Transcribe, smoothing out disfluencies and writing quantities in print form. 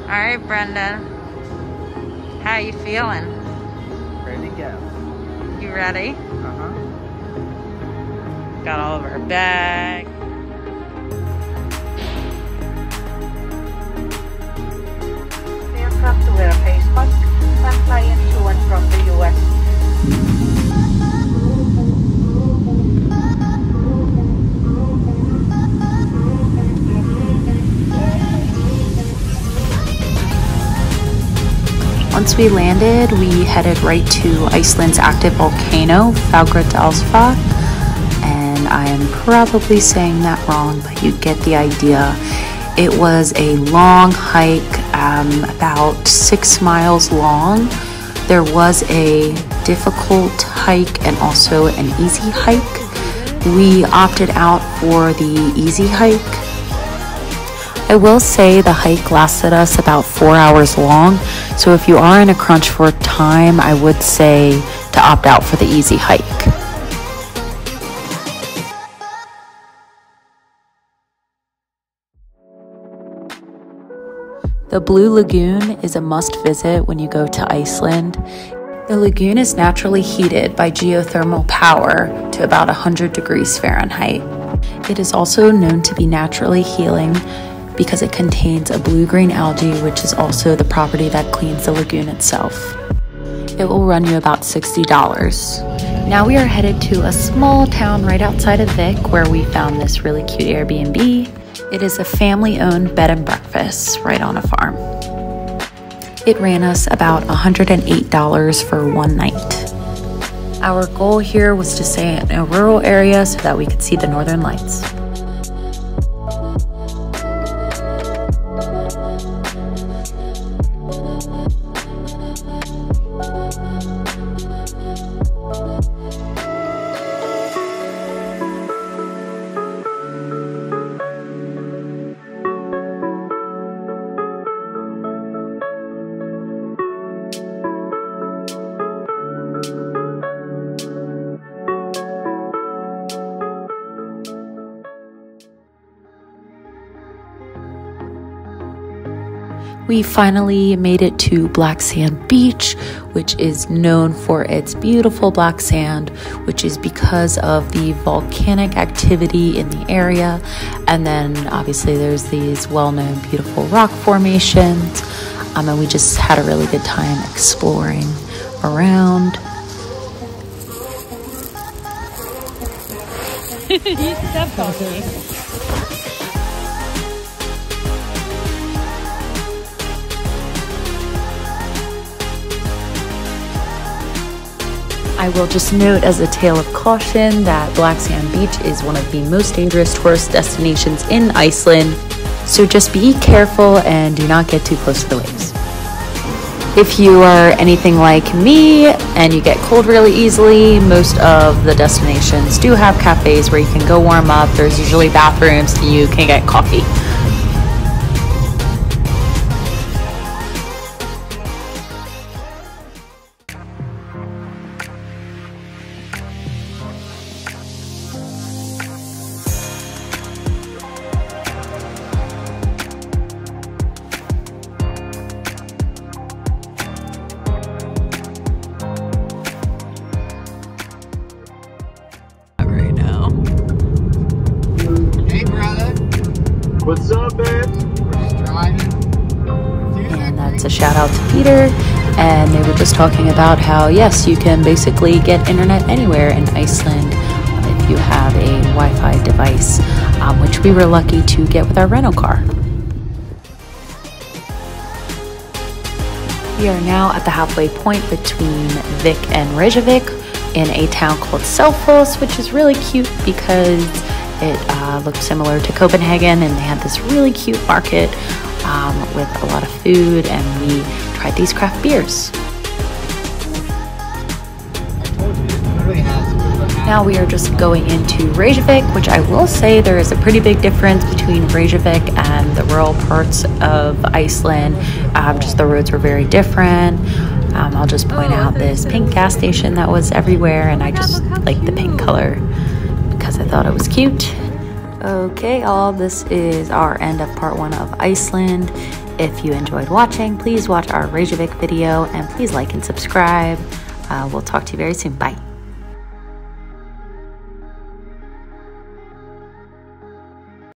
All right, Brendan. How you feeling? Ready to go. You ready? Uh-huh. Got all of our bags. Aircraft to wear a face mask when flying to and from the U.S. Once we landed, we headed right to Iceland's active volcano, Fagradalsfjall, and I am probably saying that wrong, but you get the idea. It was a long hike, about 6 miles long. There was a difficult hike and also an easy hike. We opted out for the easy hike. I will say the hike lasted us about 4 hours long, so if you are in a crunch for time, I would say to opt out for the easy hike. The Blue Lagoon is a must visit when you go to Iceland. The lagoon is naturally heated by geothermal power to about 100 degrees Fahrenheit. It is also known to be naturally healing because it contains a blue-green algae, which is also the property that cleans the lagoon itself. It will run you about $60. Now we are headed to a small town right outside of Vic where we found this really cute Airbnb. It is a family-owned bed and breakfast right on a farm. It ran us about $108 for one night. Our goal here was to stay in a rural area so that we could see the northern lights. We finally made it to Black Sand Beach, which is known for its beautiful black sand, which is because of the volcanic activity in the area. And then obviously there's these well-known beautiful rock formations. And we just had a really good time exploring around. You stepped on me. I will just note as a tale of caution that Black Sand Beach is one of the most dangerous tourist destinations in Iceland, so just be careful and do not get too close to the waves. If you are anything like me and you get cold really easily, most of the destinations do have cafes where you can go warm up. There's usually bathrooms and you can get coffee. What's up, man? We're just driving. And that's a shout out to Peter. And they were just talking about how, yes, you can basically get internet anywhere in Iceland if you have a Wi-Fi device, which we were lucky to get with our rental car. We are now at the halfway point between Vic and Reykjavik in a town called Selfoss, which is really cute because it looked similar to Copenhagen, and they had this really cute market with a lot of food, and we tried these craft beers. Now we are just going into Reykjavik, which I will say there is a pretty big difference between Reykjavik and the rural parts of Iceland. Just the roads were very different. I'll just point out this pink gas station that was everywhere, and I just like the pink color because I thought it was cute. Okay, all this is our end of part 1 of Iceland, If you enjoyed watching, please watch our Reykjavik video and please like and subscribe. We'll talk to you very soon. Bye.